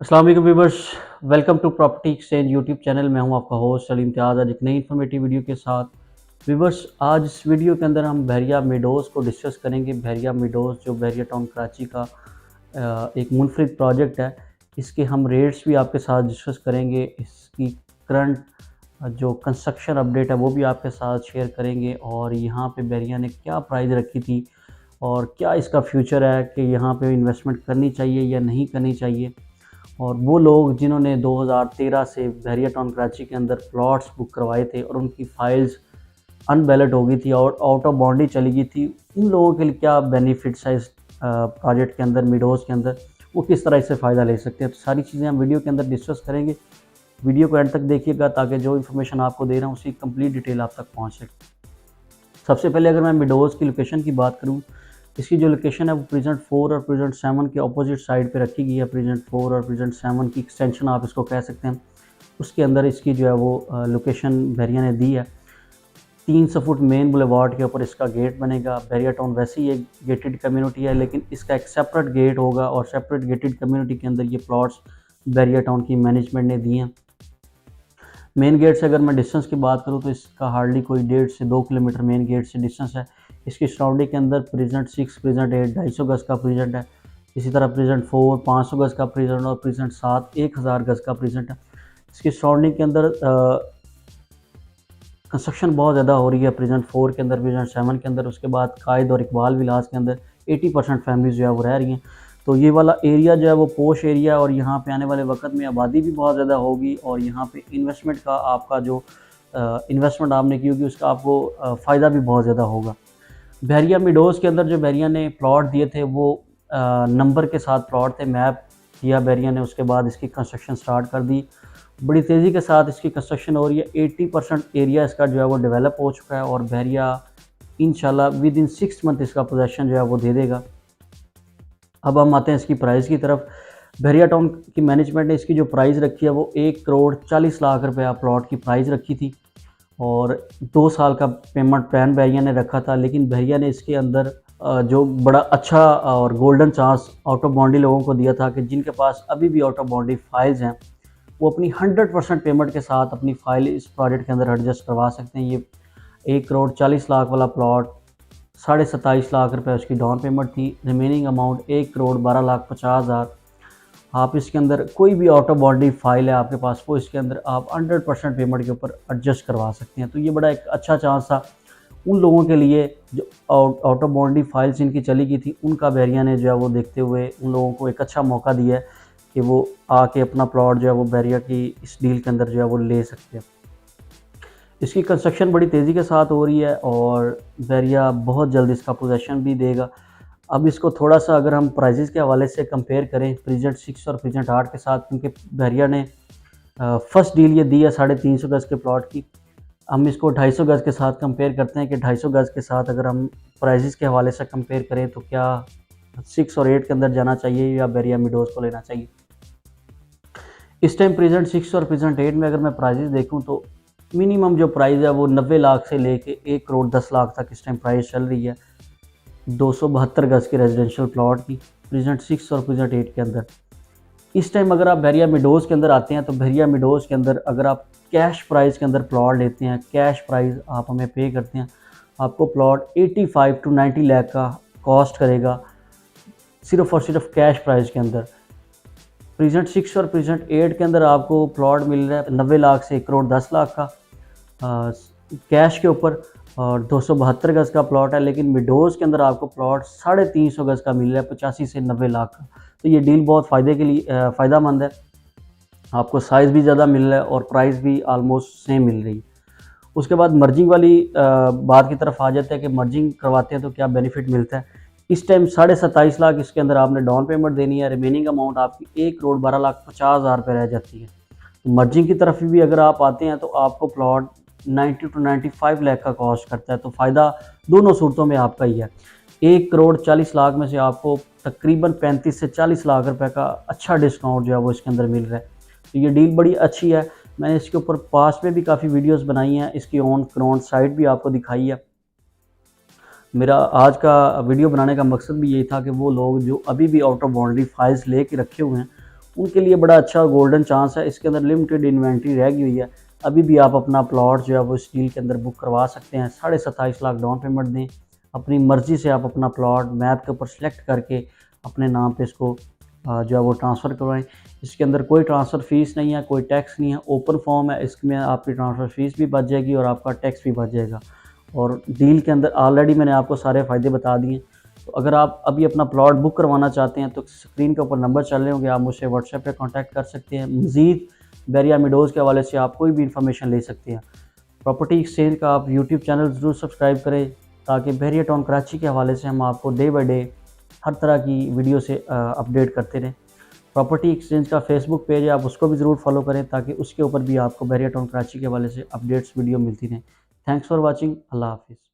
अस्सलाम वालेकुम viewers, welcome to property exchange YouTube channel. मैं हूं आपका होस्ट सलीम इम्तियाज़। आज एक नई इन्फॉर्मेटिव वीडियो के साथ व्यूअर्स, आज इस वीडियो के अंदर हम बहरिया मीडोज़ को डिस्कस करेंगे। बहरिया मीडोज़ जो बहरिया टाउन कराची का एक मुनफरिद प्रोजेक्ट है, इसके हम रेट्स भी आपके साथ डिस्कस करेंगे। इसकी करंट जो कंस्ट्रक्शन अपडेट है वो भी आपके साथ शेयर करेंगे, और यहाँ पे बहरिया ने क्या प्राइस रखी थी और क्या इसका फ्यूचर है कि यहाँ पे इन्वेस्टमेंट करनी चाहिए या नहीं करनी चाहिए। और वो लोग जिन्होंने 2013 से बहरिया टाउन कराची के अंदर प्लॉट्स बुक करवाए थे और उनकी फ़ाइल्स अनवैलिड हो गई थी और आउट ऑफ बाउंड्री चली गई थी, उन लोगों के लिए क्या बेनिफिट्स है इस प्रोजेक्ट के अंदर, मिडोज़ के अंदर, वो किस तरह इससे फ़ायदा ले सकते हैं। तो सारी चीज़ें हम वीडियो के अंदर डिस्कस करेंगे। वीडियो को एंड तक देखिएगा ताकि जो इन्फॉर्मेशन आपको दे रहा हूँ उसकी कंप्लीट डिटेल आप तक पहुँच सके। सबसे पहले अगर मैं मिडोज़ की लोकेशन की बात करूँ, इसकी जो लोकेशन है वो प्रेजेंट 4 और प्रेजेंट 7 के अपोजिट साइड पे रखी गई है। प्रेजेंट 4 और प्रेजेंट 7 की एक्सटेंशन आप इसको कह सकते हैं। उसके अंदर इसकी जो है वो लोकेशन बहरिया ने दी है। 300 फुट मेन बुलेवार्ड के ऊपर इसका गेट बनेगा। बहरिया टाउन वैसे ही एक गेटेड कम्युनिटी है, लेकिन इसका एक सेपरेट गेट होगा और सेपरेट गेटेड कम्युनिटी के अंदर ये प्लॉट्स बहरिया टाउन की मैनेजमेंट ने दिए हैं। मेन गेट से अगर मैं डिस्टेंस की बात करूँ तो इसका हार्डली कोई 1.5 से 2 किलोमीटर मेन गेट से डिस्टेंस है। इसकी सराउंडिंग के अंदर प्रेजेंट 6, प्रेजेंट 8, 250 गज़ का प्रेजेंट है। इसी तरह प्रेजेंट 4, 500 गज़ का प्रेजेंट और प्रेजेंट 7, 1000 गज़ का प्रेजेंट है। इसकी सराउंडिंग के अंदर कंस्ट्रक्शन बहुत ज़्यादा हो रही है। प्रेजेंट 4 के अंदर, प्रेजेंट 7 के अंदर, उसके बाद कायद और इकबाल विलास के अंदर 80% फैमिलीज़ जो है वो रह रही हैं। तो ये वाला एरिया जो है वो पोश एरिया है और यहाँ पे आने वाले वक्त में आबादी भी बहुत ज़्यादा होगी और यहाँ पे इन्वेस्टमेंट का आपका जो इन्वेस्टमेंट आपने की होगी उसका आपको फ़ायदा भी बहुत ज़्यादा होगा। बहरिया मिडोज़ के अंदर जो बहरिया ने प्लॉट दिए थे वो नंबर के साथ प्लॉट थे। मैप किया बहरिया ने, उसके बाद इसकी कंस्ट्रक्शन स्टार्ट कर दी। बड़ी तेज़ी के साथ इसकी कंस्ट्रक्शन हो रही है। 80% एरिया इसका जो है वो डेवलप हो चुका है और बहरिया इंशाल्लाह विद इन 6 मंथ इसका पोजेसन जो है वो दे देगा। अब हम आते हैं इसकी प्राइस की तरफ। बहरिया टाउन की मैनेजमेंट ने इसकी जो प्राइस रखी है वो 1 करोड़ 40 लाख रुपया प्लॉट की प्राइस रखी थी और 2 साल का पेमेंट प्लान बहरिया ने रखा था। लेकिन बहरिया ने इसके अंदर जो बड़ा अच्छा और golden chance out of boundary लोगों को दिया था कि जिनके पास अभी भी आउट ऑफ बाउंड्री फाइल्स हैं वो अपनी 100% पेमेंट के साथ अपनी फ़ाइल इस प्रोजेक्ट के अंदर एडजस्ट करवा सकते हैं। ये 1 करोड़ 40 लाख वाला प्लॉट 27.5 लाख रुपए उसकी डाउन पेमेंट थी। रिमेनिंग अमाउंट 1 करोड़ 12 लाख 50 हज़ार। आप इसके अंदर कोई भी आउट ऑफ बाउंड्री फाइल है आपके पास, वो इसके अंदर आप 100% पेमेंट के ऊपर एडजस्ट करवा सकते हैं। तो ये बड़ा एक अच्छा चांस था उन लोगों के लिए जो आउट ऑफ बाउंड्री फाइल्स इनकी चली गई थी। उनका बहरिया ने जो है वो देखते हुए उन लोगों को एक अच्छा मौका दिया है कि वो आके अपना प्लॉट जो है वो बहरिया की इस डील के अंदर जो है वो ले सकते हैं। इसकी कंस्ट्रक्शन बड़ी तेज़ी के साथ हो रही है और बहरिया बहुत जल्द इसका पोजेसन भी देगा। अब इसको थोड़ा-सा अगर हम प्राइसेज़ के हवाले से कंपेयर करें प्रेजेंट 6 और प्रेजेंट 8 के साथ, क्योंकि बहरिया ने फर्स्ट डील ये दी है 350 गज़ के प्लॉट की। हम इसको 250 गज़ के साथ कंपेयर करते हैं कि 250 गज़ के साथ अगर हम प्राइसेज़ के हवाले से कंपेयर करें तो क्या 6 और 8 के अंदर जाना चाहिए या बहरिया मिडोज़ को लेना चाहिए। इस टाइम प्रेजेंट 6 और प्रेजेंट 8 में अगर मैं प्राइसेज़ देखूँ तो मिनिमम जो प्राइस है वो 90 लाख से लेके 1 करोड़ 10 लाख तक इस टाइम प्राइस चल रही है 272 गज़ के रेजिडेंशियल प्लॉट की प्रेजेंट 6 और प्रेजेंट 8 के अंदर। इस टाइम अगर आप बहरिया मिडोज़ के अंदर आते हैं तो बहरिया मिडोज़ के अंदर अगर आप कैश प्राइस के अंदर प्लॉट लेते हैं, कैश प्राइस आप हमें पे करते हैं, आपको प्लॉट 85 टू 90 लाख का कॉस्ट करेगा सिर्फ़ और सिर्फ कैश प्राइस के अंदर। प्रेजेंट 6 और प्रेजेंट 8 के अंदर आपको प्लॉट मिल रहा है 90 लाख से 1 करोड़ 10 लाख का कैश के ऊपर और 272 गज़ का प्लॉट है। लेकिन मिडोज़ के अंदर आपको प्लॉट 350 गज़ का मिल रहा है 85 से 90 लाख का। तो ये डील बहुत फ़ायदे के लिए फ़ायदेमंद है। आपको साइज़ भी ज़्यादा मिल रहा है और प्राइस भी आलमोस्ट सेम मिल रही है। उसके बाद मर्जिंग वाली बात की तरफ आ जाते हैं कि मर्जिंग करवाते हैं तो क्या बेनिफिट मिलता है। इस टाइम 27.5 लाख इसके अंदर आपने डाउन पेमेंट देनी है। रिमेनिंग अमाउंट आपकी 1 करोड़ 12 लाख 50 हज़ार रुपये रह जाती है। तो मर्जिंग की तरफ भी अगर आप आते हैं तो आपको प्लॉट 90 टू 95 लाख का कॉस्ट करता है। तो फ़ायदा दोनों सूरतों में आपका ही है। 1 करोड़ 40 लाख में से आपको तकरीबन 35 से 40 लाख रुपए का अच्छा डिस्काउंट जो है वो इसके अंदर मिल रहा है। तो ये डील बड़ी अच्छी है। मैंने इसके ऊपर पास्ट में भी काफ़ी वीडियोस बनाई हैं, इसकी ऑन ग्राउंड साइट भी आपको दिखाई है। मेरा आज का वीडियो बनाने का मकसद भी यही था कि वो लोग जो अभी भी आउट ऑफ बाउंड्री फाइल्स ले के रखे हुए हैं उनके लिए बड़ा अच्छा गोल्डन चांस है। इसके अंदर लिमिटेड इन्वेंट्री रह गई हुई है, अभी भी आप अपना प्लॉट जो है वो इस डील के अंदर बुक करवा सकते हैं। 27.5 लाख डाउन पेमेंट दें, अपनी मर्ज़ी से आप अपना प्लॉट मैप के ऊपर सेलेक्ट करके अपने नाम पे इसको जो है वो ट्रांसफ़र करवाएं। इसके अंदर कोई ट्रांसफ़र फ़ीस नहीं है, कोई टैक्स नहीं है, ओपन फॉर्म है। इसमें आपकी ट्रांसफ़र फ़ीस भी बच जाएगी और आपका टैक्स भी बच जाएगा। और डील के अंदर ऑलरेडी मैंने आपको सारे फ़ायदे बता दिए। तो अगर आप अभी अपना प्लॉट बुक करवाना चाहते हैं तो स्क्रीन के ऊपर नंबर चल रहे होंगे, आप मुझसे व्हाट्सएप पे कांटेक्ट कर सकते हैं। मज़ीद बैरिया मेडोज़ के हवाले से आप कोई भी इंफॉर्मेशन ले सकते हैं। प्रॉपर्टी एक्सचेंज का आप यूट्यूब चैनल ज़रूर सब्सक्राइब करें, ताकि बैरिया टाउन कराची के हवाले से हम आपको डे बाय डे हर तरह की वीडियो से अपडेट करते रहें। प्रॉपर्टी एक्सचेंज का फेसबुक पेज है, आप उसको भी ज़रूर फॉलो करें, ताकि उसके ऊपर भी आपको बैरिया टाउन कराची के हवाले से अपडेट्स वीडियो मिलती रहें। Thanks for watching. अल्लाह हाफिज़।